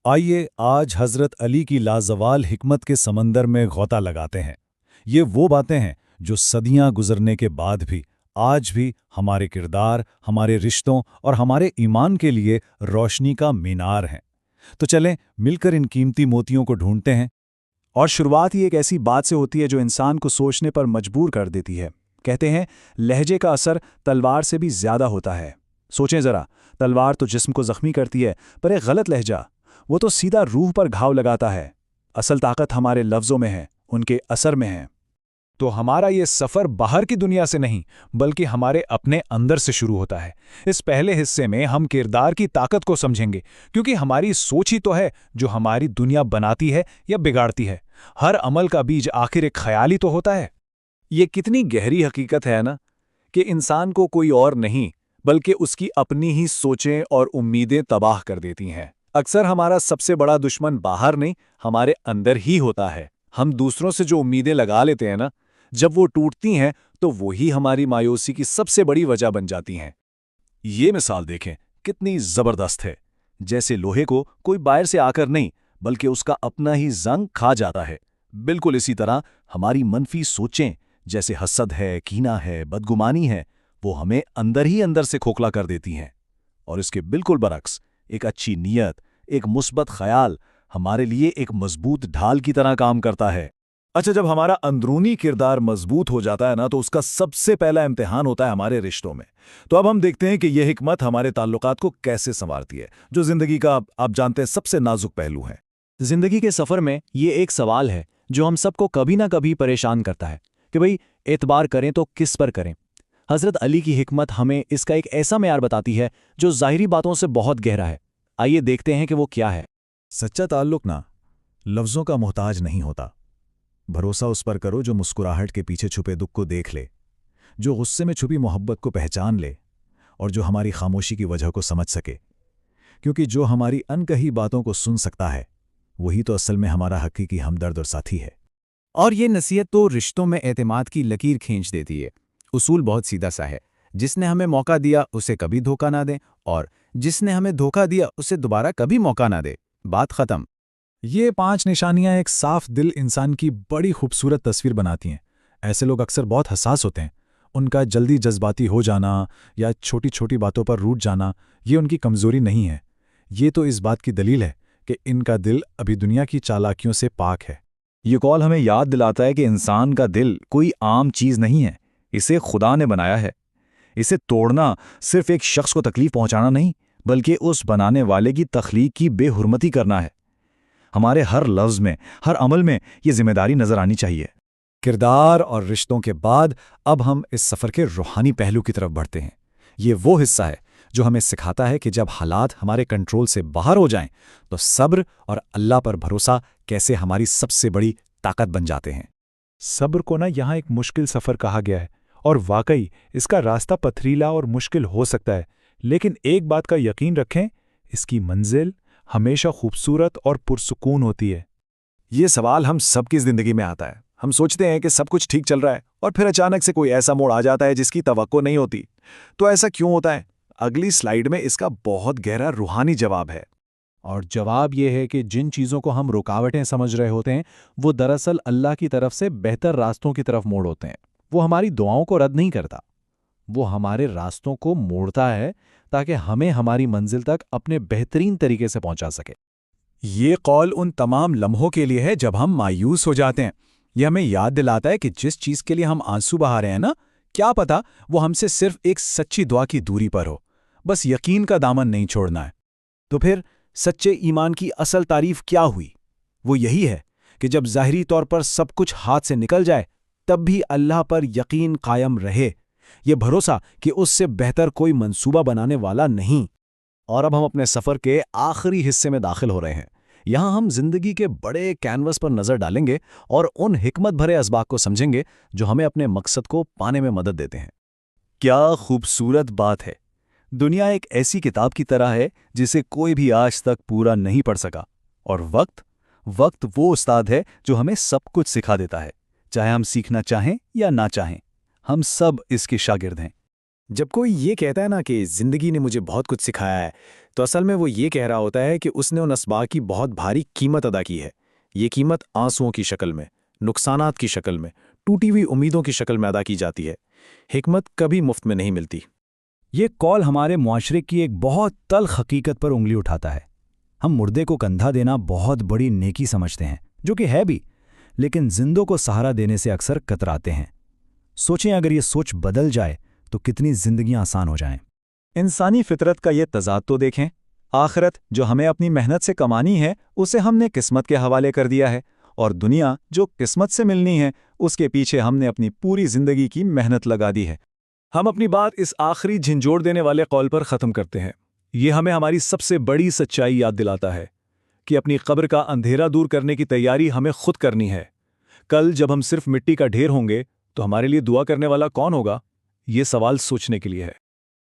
آئیے آج حضرت علی کی لازوال حکمت کے سمندر میں غوطہ لگاتے ہیں۔ یہ وہ باتیں ہیں جو صدیاں گزرنے کے بعد بھی آج بھی ہمارے کردار، ہمارے رشتوں اور ہمارے ایمان کے لیے روشنی کا مینار ہیں۔ تو چلیں مل کر ان قیمتی موتیوں کو ڈھونڈتے ہیں۔ اور شروعات ہی ایک ایسی بات سے ہوتی ہے جو انسان کو سوچنے پر مجبور کر دیتی ہے۔ کہتے ہیں لہجے کا اثر تلوار سے بھی زیادہ ہوتا ہے۔ سوچیں ذرا، تلوار تو جسم کو زخمی کرتی ہے، پر ایک غلط لہجہ وہ تو سیدھا روح پر گھاؤ لگاتا ہے۔ اصل طاقت ہمارے لفظوں میں ہے، ان کے اثر میں ہے۔ تو ہمارا یہ سفر باہر کی دنیا سے نہیں بلکہ ہمارے اپنے اندر سے شروع ہوتا ہے۔ اس پہلے حصے میں ہم کردار کی طاقت کو سمجھیں گے، کیونکہ ہماری سوچ ہی تو ہے جو ہماری دنیا بناتی ہے یا بگاڑتی ہے۔ ہر عمل کا بیج آخر ایک خیال ہی تو ہوتا ہے۔ یہ کتنی گہری حقیقت ہے نا، کہ انسان کو کوئی اور نہیں بلکہ اس کی اپنی ہی سوچیں اور امیدیں تباہ کر دیتی ہیں۔ اکثر ہمارا سب سے بڑا دشمن باہر نہیں، ہمارے اندر ہی ہوتا ہے۔ ہم دوسروں سے جو امیدیں لگا لیتے ہیں نا، جب وہ ٹوٹتی ہیں تو وہی ہماری مایوسی کی سب سے بڑی وجہ بن جاتی ہیں۔ یہ مثال دیکھیں کتنی زبردست ہے، جیسے لوہے کو کوئی باہر سے آ کر نہیں بلکہ اس کا اپنا ہی زنگ کھا جاتا ہے۔ بالکل اسی طرح ہماری منفی سوچیں جیسے حسد ہے، کینہ ہے، بدگمانی ہے، وہ ہمیں اندر ہی اندر سے کھوکھلا کر دیتی ہیں۔ اور اس کے بالکل برعکس ایک اچھی نیت، ایک مثبت خیال ہمارے لیے ایک مضبوط ڈھال کی طرح کام کرتا ہے۔ اچھا، جب ہمارا اندرونی کردار مضبوط ہو جاتا ہے نا تو اس کا سب سے پہلا امتحان ہوتا ہے ہمارے رشتوں میں۔ تو اب ہم دیکھتے ہیں کہ یہ حکمت ہمارے تعلقات کو کیسے سنوارتی ہے، جو زندگی کا آپ جانتے ہیں سب سے نازک پہلو ہے۔ زندگی کے سفر میں یہ ایک سوال ہے جو ہم سب کو کبھی نہ کبھی پریشان کرتا ہے کہ بھئی اعتبار کریں تو کس پر کریں۔ حضرت علی کی حکمت ہمیں اس کا ایک ایسا معیار بتاتی ہے جو ظاہری باتوں سے بہت گہرا ہے۔ آئیے دیکھتے ہیں کہ وہ کیا ہے۔ سچا تعلق نہ لفظوں کا محتاج نہیں ہوتا۔ بھروسہ اس پر کرو جو مسکراہٹ کے پیچھے چھپے دکھ کو دیکھ لے، جو غصے میں چھپی محبت کو پہچان لے، اور جو ہماری خاموشی کی وجہ کو سمجھ سکے۔ کیونکہ جو ہماری انکہی باتوں کو سن سکتا ہے وہی تو اصل میں ہمارا حقیقی ہمدرد اور ساتھی ہے۔ اور یہ نصیحت تو رشتوں میں اعتماد کی لکیر کھینچ دیتی ہے۔ اصول بہت سیدھا سا ہے، جس نے ہمیں موقع دیا اسے کبھی دھوکہ نہ دیں، اور جس نے ہمیں دھوکہ دیا اسے دوبارہ کبھی موقع نہ دے۔ بات ختم۔ یہ 5 نشانیاں ایک صاف دل انسان کی بڑی خوبصورت تصویر بناتی ہیں۔ ایسے لوگ اکثر بہت حساس ہوتے ہیں۔ ان کا جلدی جذباتی ہو جانا یا چھوٹی چھوٹی باتوں پر روٹھ جانا یہ ان کی کمزوری نہیں ہے، یہ تو اس بات کی دلیل ہے کہ ان کا دل ابھی دنیا کی چالاکیوں سے پاک ہے۔ یہ قول ہمیں یاد دلاتا ہے کہ انسان کا دل کوئی عام چیز نہیں ہے، اسے خدا نے بنایا ہے۔ اسے توڑنا صرف ایک شخص کو تکلیف پہنچانا نہیں بلکہ اس بنانے والے کی تخلیق کی بے حرمتی کرنا ہے۔ ہمارے ہر لفظ میں، ہر عمل میں یہ ذمہ داری نظر آنی چاہیے۔ کردار اور رشتوں کے بعد اب ہم اس سفر کے روحانی پہلو کی طرف بڑھتے ہیں۔ یہ وہ حصہ ہے جو ہمیں سکھاتا ہے کہ جب حالات ہمارے کنٹرول سے باہر ہو جائیں تو صبر اور اللہ پر بھروسہ کیسے ہماری سب سے بڑی طاقت بن جاتے ہیں۔ صبر کو نا یہاں ایک مشکل سفر کہا گیا ہے، اور واقعی اس کا راستہ پتھریلا اور مشکل ہو سکتا ہے، لیکن ایک بات کا یقین رکھیں، اس کی منزل ہمیشہ خوبصورت اور پرسکون ہوتی ہے۔ یہ سوال ہم سب کی زندگی میں آتا ہے۔ ہم سوچتے ہیں کہ سب کچھ ٹھیک چل رہا ہے اور پھر اچانک سے کوئی ایسا موڑ آ جاتا ہے جس کی توقع نہیں ہوتی۔ تو ایسا کیوں ہوتا ہے؟ اگلی سلائیڈ میں اس کا بہت گہرا روحانی جواب ہے۔ اور جواب یہ ہے کہ جن چیزوں کو ہم رکاوٹیں سمجھ رہے ہوتے ہیں وہ دراصل اللہ کی طرف سے بہتر راستوں کی طرف موڑ ہوتے ہیں۔ وہ ہماری دعاؤں کو رد نہیں کرتا، وہ ہمارے راستوں کو موڑتا ہے تاکہ ہمیں ہماری منزل تک اپنے بہترین طریقے سے پہنچا سکے۔ یہ قول ان تمام لمحوں کے لیے ہے جب ہم مایوس ہو جاتے ہیں۔ یہ ہمیں یاد دلاتا ہے کہ جس چیز کے لیے ہم آنسو بہا رہے ہیں نا، کیا پتا وہ ہم سے صرف ایک سچی دعا کی دوری پر ہو۔ بس یقین کا دامن نہیں چھوڑنا ہے۔ تو پھر سچے ایمان کی اصل تعریف کیا ہوئی؟ وہ یہی ہے کہ جب ظاہری طور پر سب کچھ ہاتھ سے نکل جائے تب بھی اللہ پر یقین قائم رہے، یہ بھروسہ کہ اس سے بہتر کوئی منصوبہ بنانے والا نہیں۔ اور اب ہم اپنے سفر کے آخری حصے میں داخل ہو رہے ہیں۔ یہاں ہم زندگی کے بڑے کینوس پر نظر ڈالیں گے اور ان حکمت بھرے اسباق کو سمجھیں گے جو ہمیں اپنے مقصد کو پانے میں مدد دیتے ہیں۔ کیا خوبصورت بات ہے! دنیا ایک ایسی کتاب کی طرح ہے جسے کوئی بھی آج تک پورا نہیں پڑھ سکا، اور وقت وہ استاد ہے جو ہمیں سب کچھ سکھا دیتا ہے، چاہے ہم سیکھنا چاہیں یا نہ چاہیں۔ ہم سب اس کے شاگرد ہیں۔ جب کوئی یہ کہتا ہے نا کہ زندگی نے مجھے بہت کچھ سکھایا ہے، تو اصل میں وہ یہ کہہ رہا ہوتا ہے کہ اس نے ان اسباق کی بہت بھاری قیمت ادا کی ہے۔ یہ قیمت آنسوؤں کی شکل میں، نقصانات کی شکل میں، ٹوٹی ہوئی امیدوں کی شکل میں ادا کی جاتی ہے۔ حکمت کبھی مفت میں نہیں ملتی۔ یہ قول ہمارے معاشرے کی ایک بہت تلخ حقیقت پر انگلی اٹھاتا ہے۔ ہم مردے کو کندھا دینا بہت بڑی نیکی سمجھتے ہیں، جو کہ ہے بھی، لیکن زندوں کو سہارا دینے سے اکثر کتراتے ہیں۔ سوچیں اگر یہ سوچ بدل جائے تو کتنی زندگیاں آسان ہو جائیں۔ انسانی فطرت کا یہ تضاد تو دیکھیں۔ آخرت جو ہمیں اپنی محنت سے کمانی ہے اسے ہم نے قسمت کے حوالے کر دیا ہے، اور دنیا جو قسمت سے ملنی ہے اس کے پیچھے ہم نے اپنی پوری زندگی کی محنت لگا دی ہے۔ ہم اپنی بات اس آخری جھنجھوڑ دینے والے قول پر ختم کرتے ہیں۔ یہ ہمیں ہماری سب سے بڑی سچائی یاد دلاتا ہے کہ اپنی قبر کا اندھیرا دور کرنے کی تیاری ہمیں خود کرنی ہے۔ کل جب ہم صرف مٹی کا ڈھیر ہوں گے تو ہمارے لیے دعا کرنے والا کون ہوگا؟ یہ سوال سوچنے کے لیے ہے۔